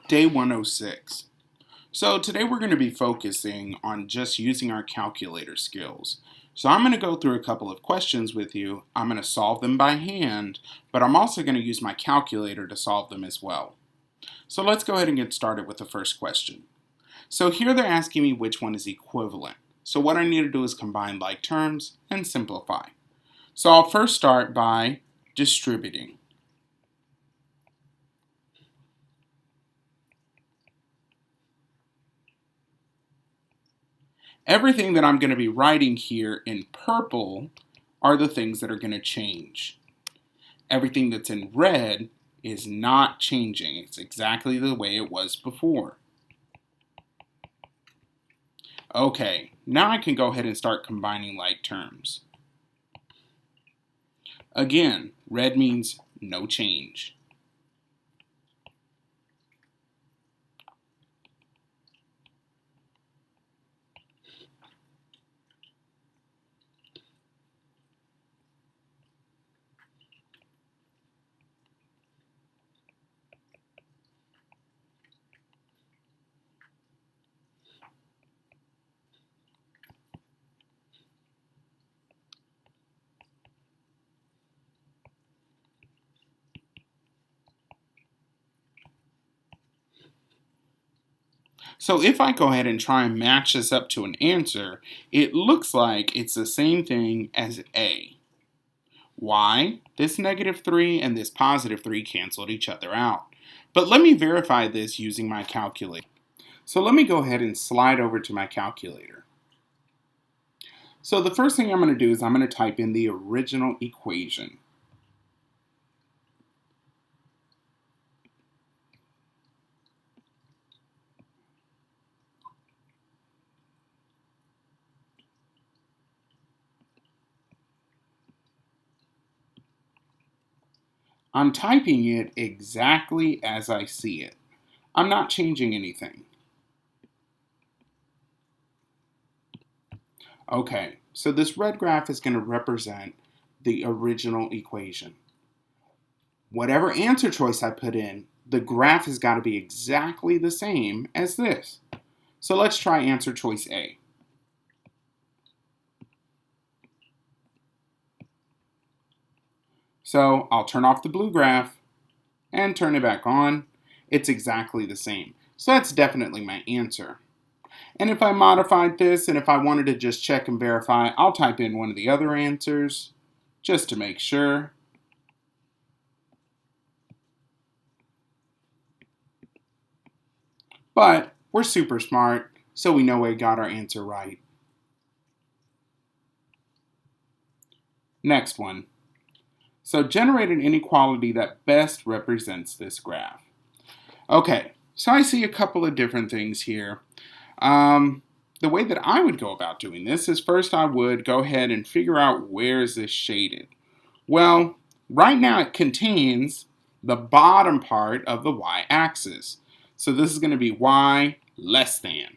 Day 106. So today we're going to be focusing on just using our calculator skills. So I'm going to go through a couple of questions with you. I'm going to solve them by hand, but I'm also going to use my calculator to solve them as well. So let's go ahead and get started with the first question. So here they're asking me which one is equivalent. So what I need to do is combine like terms and simplify. So I'll first start by distributing. Everything that I'm going to be writing here in purple are the things that are going to change. Everything that's in red is not changing. It's exactly the way it was before. Okay, now I can go ahead and start combining like terms. Again, red means no change. So if I go ahead and try and match this up to an answer, it looks like it's the same thing as A. Why? This -3 and this +3 canceled each other out. But let me verify this using my calculator. So let me go ahead and slide over to my calculator. So the first thing I'm going to do is I'm going to type in the original equation. I'm typing it exactly as I see it. I'm not changing anything. Okay, so this red graph is going to represent the original equation. Whatever answer choice I put in, the graph has got to be exactly the same as this. So let's try answer choice A. So I'll turn off the blue graph and turn it back on. It's exactly the same. So that's definitely my answer. And if I modified this and if I wanted to just check and verify, I'll type in one of the other answers just to make sure. But we're super smart, so we know we got our answer right. Next one. So generate an inequality that best represents this graph. Okay, so I see a couple of different things here. The way that I would go about doing this is first I would go ahead and figure out where is this shaded. Well, right now it contains the bottom part of the y-axis. So this is going to be y less than.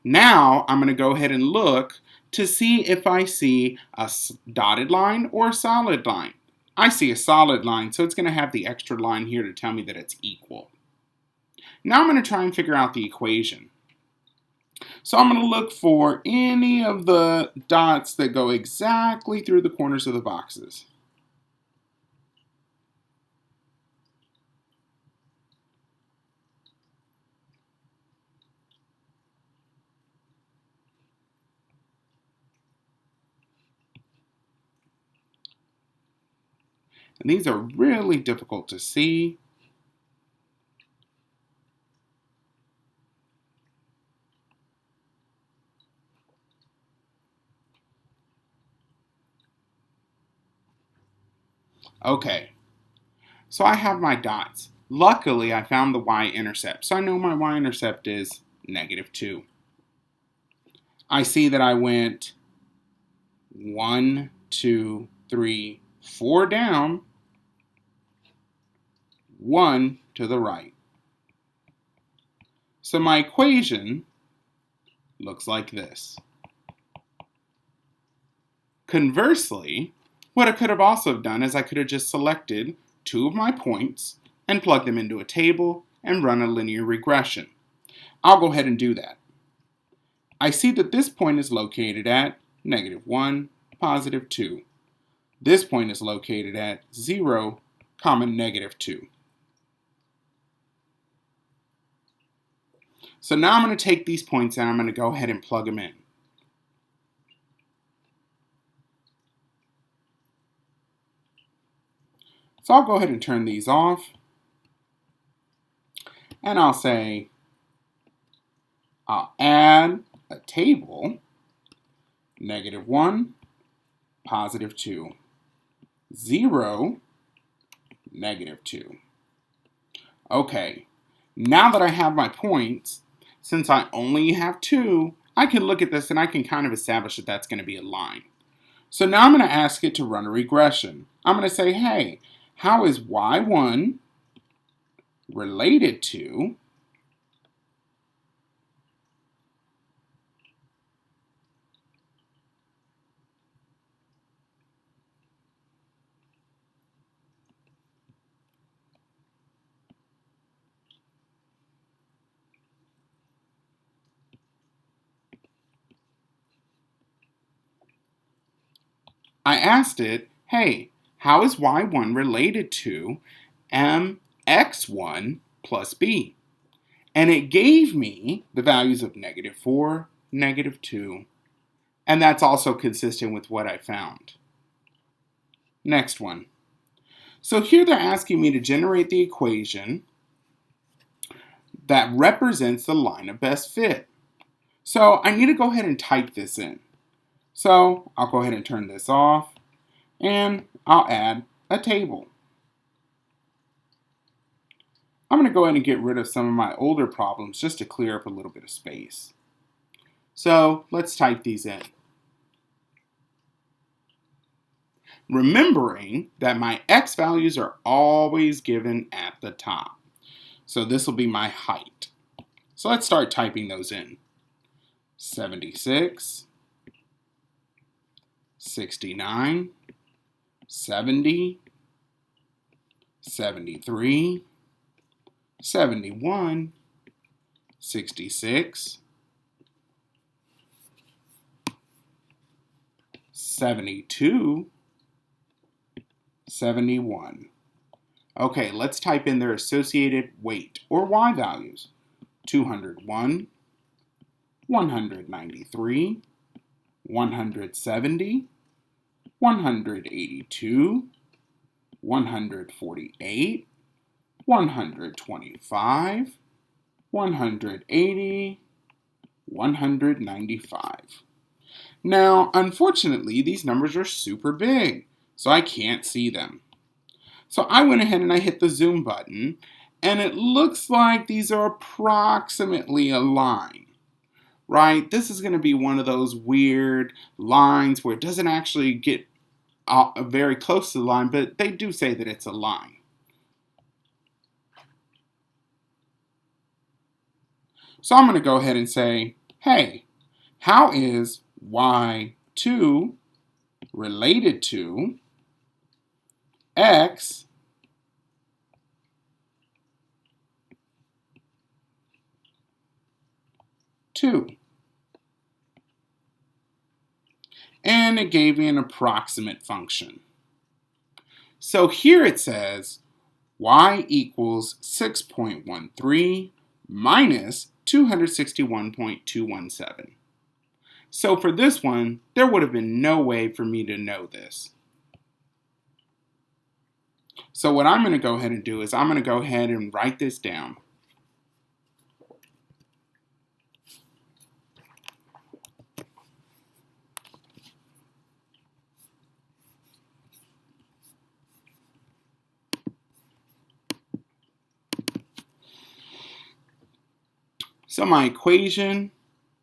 Now I'm going to go ahead and look to see if I see a dotted line or a solid line. I see a solid line, so it's going to have the extra line here to tell me that it's equal. Now I'm going to try and figure out the equation. So I'm going to look for any of the dots that go exactly through the corners of the boxes. And these are really difficult to see. Okay, so I have my dots. Luckily, I found the y-intercept, so I know my y-intercept is -2. I see that I went 1, 2, 3, 4 down, 1 to the right. So my equation looks like this. Conversely, what I could have also done is I could have just selected two of my points and plugged them into a table and run a linear regression. I'll go ahead and do that. I see that this point is located at -1, +2. This point is located at 0, -2. So now I'm going to take these points and I'm going to go ahead and plug them in. So I'll go ahead and turn these off. And I'll say, I'll add a table, -1, +2, 0, -2. Okay, now that I have my points, since I only have 2, I can look at this and I can kind of establish that that's going to be a line. So now I'm going to ask it to run a regression. I'm going to say, hey, how is y1 related to I asked it, hey, how is y1 related to mx1 plus b? And it gave me the values of -4, -2, and that's also consistent with what I found. Next one. So here they're asking me to generate the equation that represents the line of best fit. So I need to go ahead and type this in. So I'll go ahead and turn this off, and I'll add a table. I'm going to go ahead and get rid of some of my older problems just to clear up a little bit of space. So let's type these in. Remembering that my x values are always given at the top. So this will be my height. So let's start typing those in. 76, 69, 70, 73, 71, 66, 72, 71. Okay, let's type in their associated weight or y values. 201, 193, 170, 182, 148, 125, 180, 195. Now, unfortunately, these numbers are super big, so I can't see them. So I went ahead and I hit the zoom button, and it looks like these are approximately a line. Right? This is going to be one of those weird lines where it doesn't actually get very close to the line, but they do say that it's a line. So I'm going to go ahead and say, hey, how is y2 related to x two? And it gave me an approximate function. So here it says y equals 6.13 minus 261.217. So for this one, there would have been no way for me to know this. So what I'm going to go ahead and do is I'm going to go ahead and write this down. So my equation,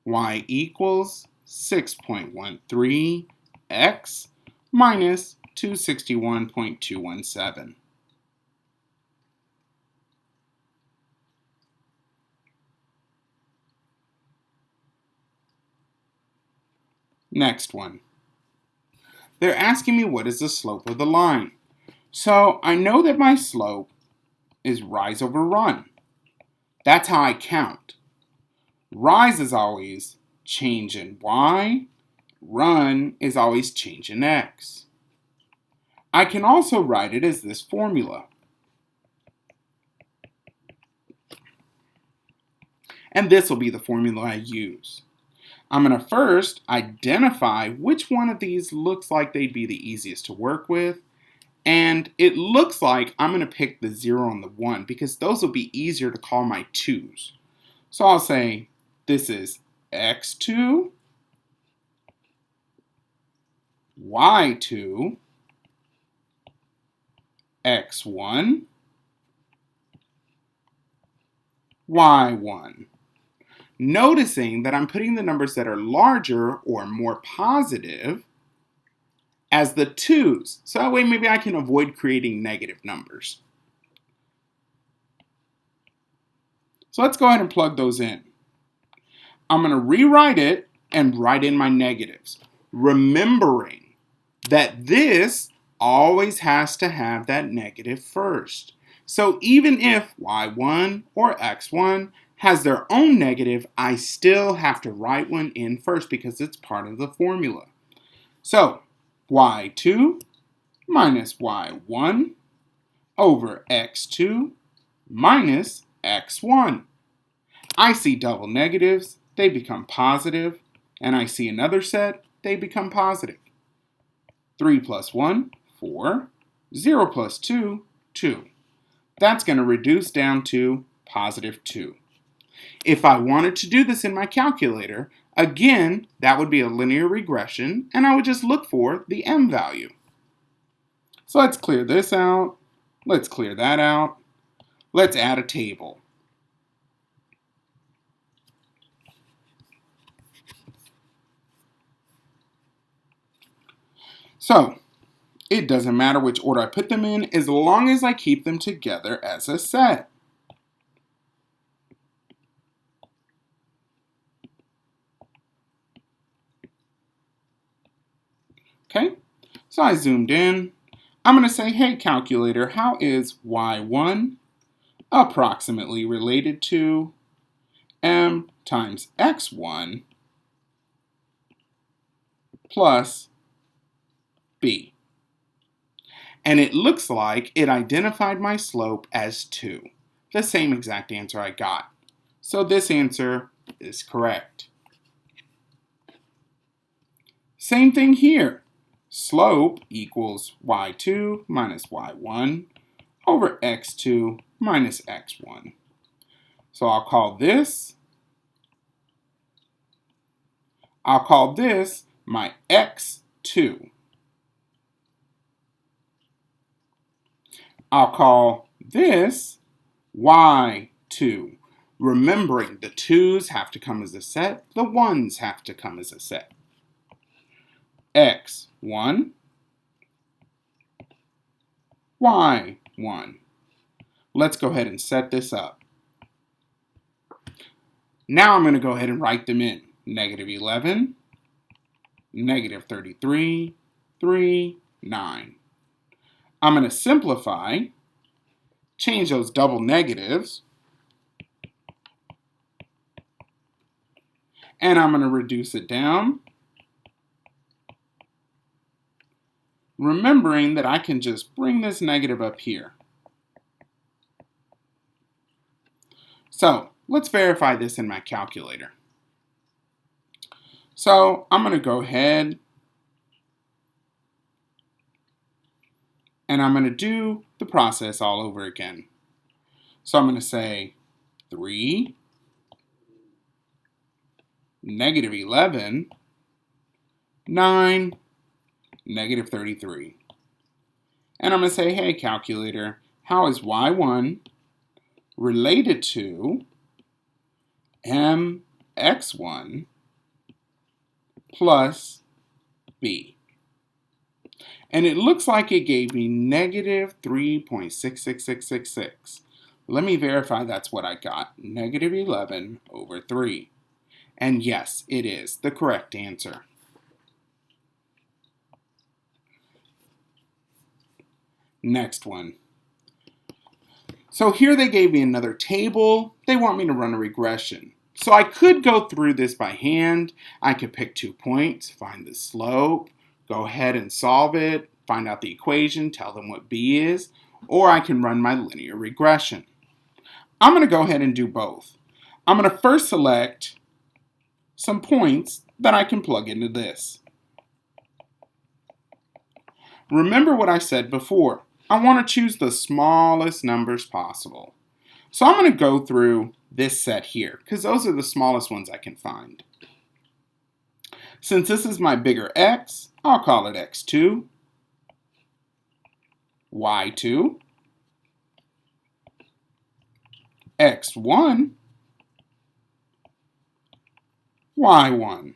y equals 6.13 x minus 261.217. Next one. They're asking me what is the slope of the line. So I know that my slope is rise over run. That's how I count. Rise is always change in y. Run is always change in x. I can also write it as this formula. And this will be the formula I use. I'm going to first identify which one of these looks like they'd be the easiest to work with. And it looks like I'm going to pick the 0 and the 1 because those will be easier to call my 2's. So I'll say this is x2, y2, x1, y1. Noticing that I'm putting the numbers that are larger or more positive as the 2's. So that way maybe I can avoid creating negative numbers. So let's go ahead and plug those in. I'm going to rewrite it and write in my negatives, remembering that this always has to have that negative first. So even if y1 or x1 has their own negative, I still have to write one in first because it's part of the formula. So y2 minus y1 over x2 minus x1. I see double negatives, they become positive, and I see another set, they become positive. 3 plus 1, 4. 0 plus 2, 2. That's going to reduce down to positive 2. If I wanted to do this in my calculator, again, that would be a linear regression, and I would just look for the m value. So let's clear this out. Let's clear that out. Let's add a table. So, it doesn't matter which order I put them in as long as I keep them together as a set. Okay, so I zoomed in. I'm going to say, hey calculator, how is y1 approximately related to m times x1 plus b? And it looks like it identified my slope as 2, the same exact answer I got. So this answer is correct. Same thing here. Slope equals y2 minus y1 over x2 minus x1. So I'll call this my x2. I'll call this y2. Remembering the 2's have to come as a set, the 1's have to come as a set. x1, y1. Let's go ahead and set this up. Now I'm going to go ahead and write them in. Negative 11, negative 33, 3, 9. I'm going to simplify, change those double negatives, and I'm going to reduce it down, remembering that I can just bring this negative up here. So let's verify this in my calculator. So I'm going to go ahead and I'm going to do the process all over again. So I'm going to say 3, negative 11, 9, negative 33. And I'm going to say, hey, calculator, how is y1 related to mx1 plus b? And it looks like it gave me negative 3.66666. Let me verify that's what I got. Negative 11 over 3. And yes, it is the correct answer. Next one. So here they gave me another table. They want me to run a regression. So I could go through this by hand. I could pick 2 points, find the slope, go ahead and solve it, find out the equation, tell them what b is, or I can run my linear regression. I'm going to go ahead and do both. I'm going to first select some points that I can plug into this. Remember what I said before. I want to choose the smallest numbers possible. So I'm going to go through this set here, because those are the smallest ones I can find. Since this is my bigger x, I'll call it x2, y2, x1, y1.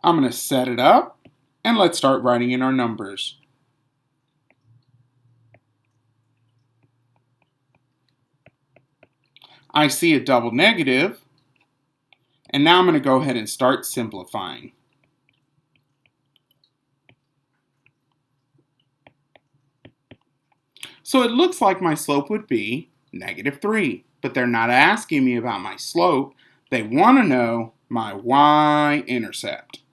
I'm going to set it up, and let's start writing in our numbers. I see a double negative, and now I'm going to go ahead and start simplifying. So it looks like my slope would be -3, but they're not asking me about my slope. They want to know my y-intercept.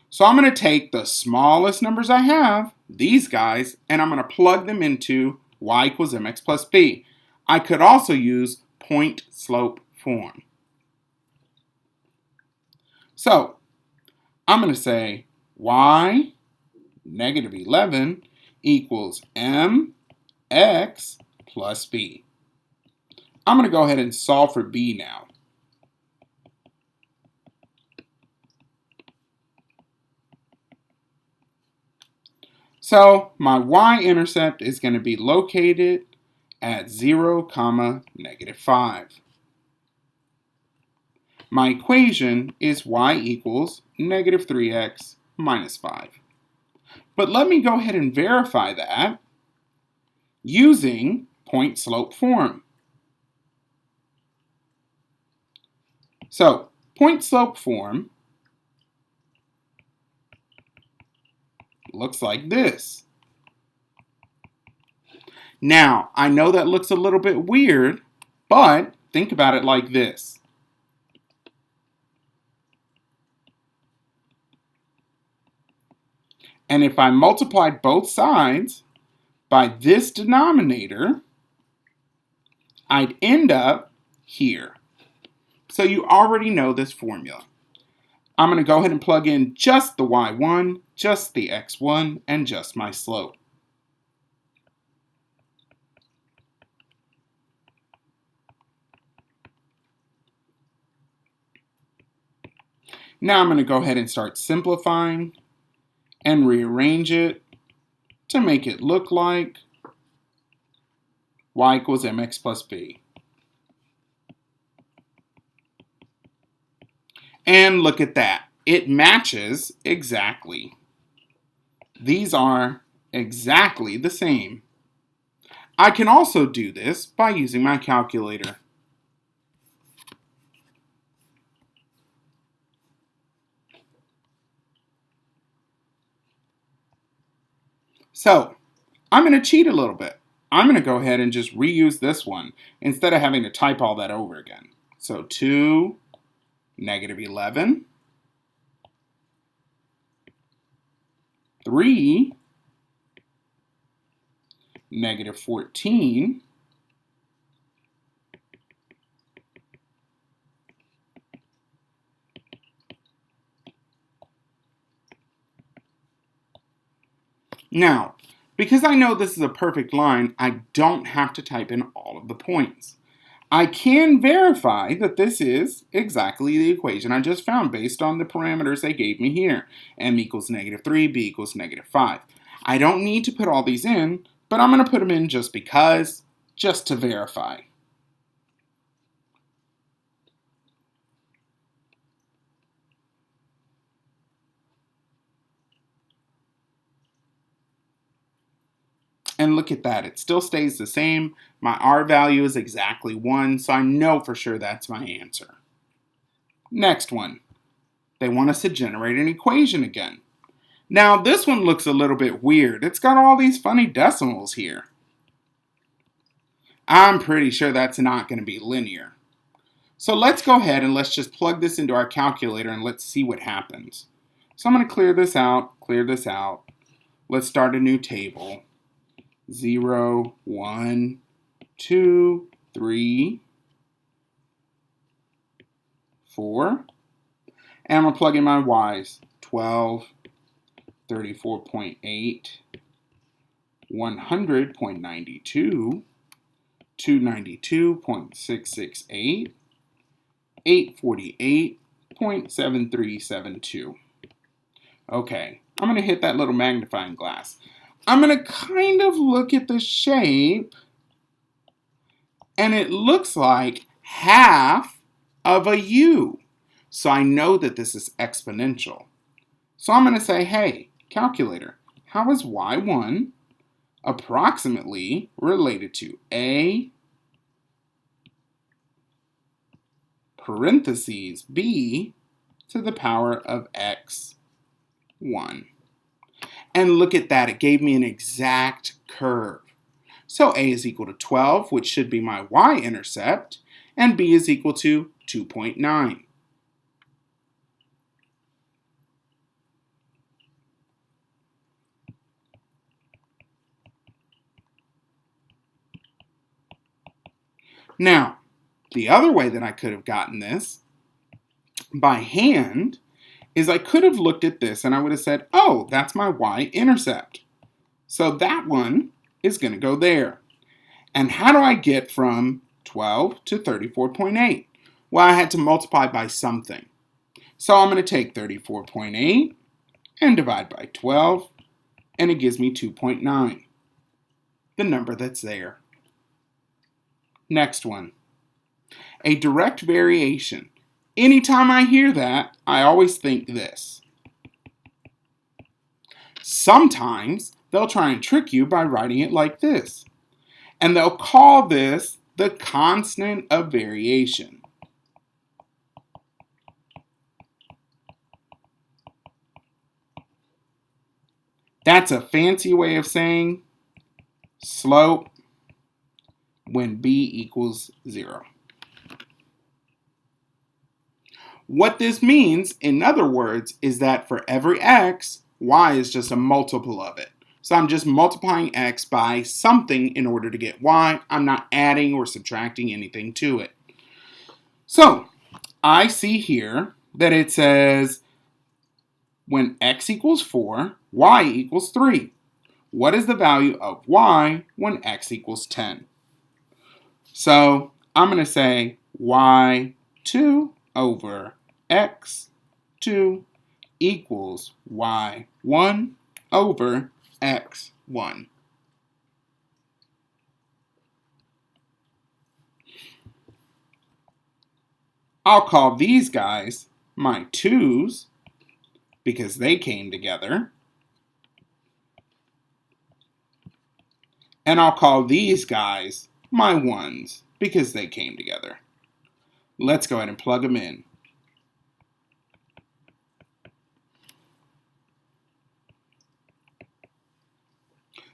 So I'm going to take the smallest numbers I have, these guys, and I'm going to plug them into y = mx + b. I could also use point-slope form. So I'm going to say y -11 equals mx plus b. I'm going to go ahead and solve for b now. So my y-intercept is going to be located at 0, -5. My equation is y equals -3x minus 5. But let me go ahead and verify that using point-slope form. So point-slope form looks like this. Now, I know that looks a little bit weird, but think about it like this. And if I multiplied both sides by this denominator, I'd end up here. So you already know this formula. I'm going to go ahead and plug in just the y1, just the x1, and just my slope. Now I'm going to go ahead and start simplifying and rearrange it to make it look like y = mx plus b. And look at that. It matches exactly. These are exactly the same. I can also do this by using my calculator. So I'm going to cheat a little bit. I'm going to go ahead and just reuse this one instead of having to type all that over again. So 2, -11, 3, -14, Now, because I know this is a perfect line, I don't have to type in all of the points. I can verify that this is exactly the equation I just found based on the parameters they gave me here. M equals -3, B equals -5. I don't need to put all these in, but I'm going to put them in just because, just to verify. And look at that, it still stays the same. My R value is exactly 1, so I know for sure that's my answer. Next one. They want us to generate an equation again. Now this one looks a little bit weird. It's got all these funny decimals here. I'm pretty sure that's not going to be linear. So let's go ahead and let's just plug this into our calculator and let's see what happens. So I'm going to clear this out, clear this out. Let's start a new table. 0, 1, 2, 3, 4. And I'm going to plug in my y's. 12, 34.8, 100.92, 292.668, 848.7372. Okay, I'm going to hit that little magnifying glass. I'm going to kind of look at the shape, and it looks like half of a U. So I know that this is exponential. So I'm going to say, hey, calculator, how is y1 approximately related to a parentheses b to the power of x1? And look at that, it gave me an exact curve. So a is equal to 12, which should be my y-intercept, and b is equal to 2.9. Now, the other way that I could have gotten this by hand is I could have looked at this and I would have said, oh, that's my y-intercept. So that one is going to go there. And how do I get from 12 to 34.8? Well, I had to multiply by something. So I'm going to take 34.8 and divide by 12, and it gives me 2.9, the number that's there. Next one, a direct variation. Anytime I hear that, I always think this. Sometimes they'll try and trick you by writing it like this. And they'll call this the constant of variation. That's a fancy way of saying slope when b equals 0. What this means, in other words, is that for every x, y is just a multiple of it. So I'm just multiplying x by something in order to get y. I'm not adding or subtracting anything to it. So I see here that it says when x equals 4, y equals 3. What is the value of y when x equals 10? So I'm going to say y2 over x2 equals y1 over x1. I'll call these guys my 2's because they came together. And I'll call these guys my 1's because they came together. Let's go ahead and plug them in.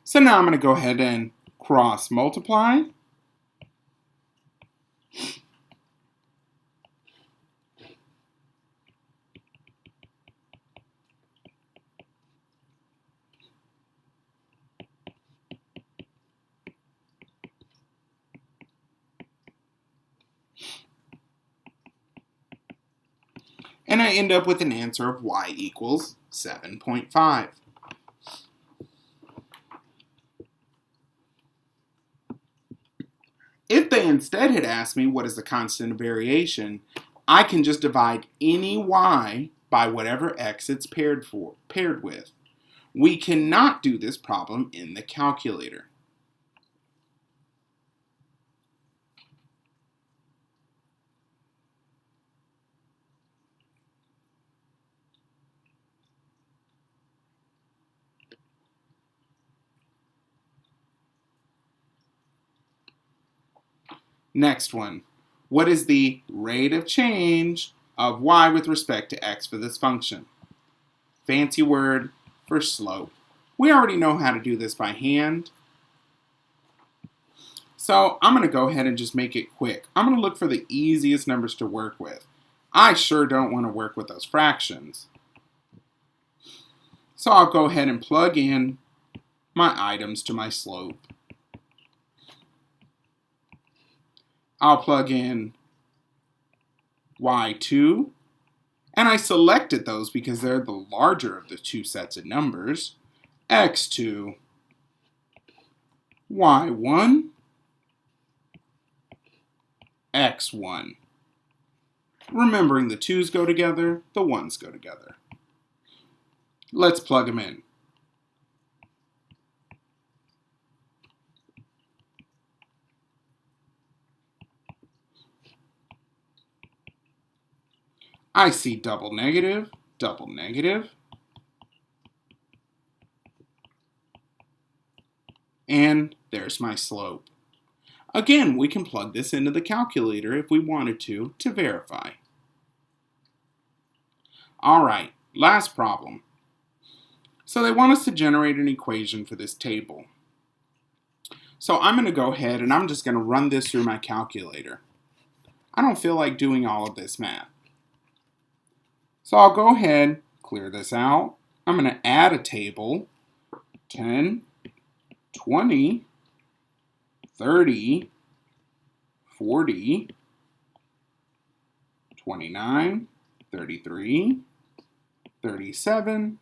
So now I'm going to go ahead and cross multiply. And I end up with an answer of y equals 7.5. If they instead had asked me what is the constant of variation, I can just divide any y by whatever x it's paired with. We cannot do this problem in the calculator. Next one. What is the rate of change of y with respect to x for this function? Fancy word for slope. We already know how to do this by hand. So So I'm going to go ahead and just make it quick. I'm going to look for the easiest numbers to work with. I sure don't want to work with those fractions. So I'll go ahead and plug in my items to my slope. I'll plug in y2, and I selected those because they're the larger of the two sets of numbers, x2, y1, x1. Remembering the 2's go together, the 1's go together. Let's plug them in. I see double negative, and there's my slope. Again, we can plug this into the calculator if we wanted to verify. All right, last problem. So they want us to generate an equation for this table. So I'm going to go ahead and I'm just going to run this through my calculator. I don't feel like doing all of this math. So I'll go ahead, clear this out. I'm going to add a table, 10, 20, 30, 40, 29, 33, 37,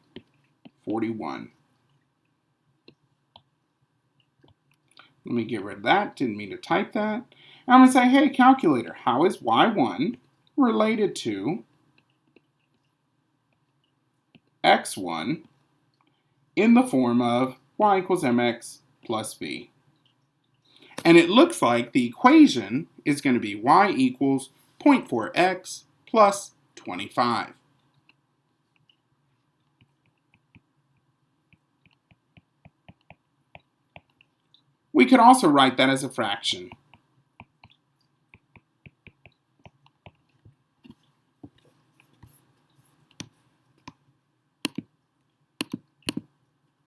41. Let me get rid of that, didn't mean to type that. And I'm going to say, hey, calculator, how is y1 related to x1 in the form of y equals mx plus b? And it looks like the equation is going to be y equals 0.4x plus 25. We could also write that as a fraction.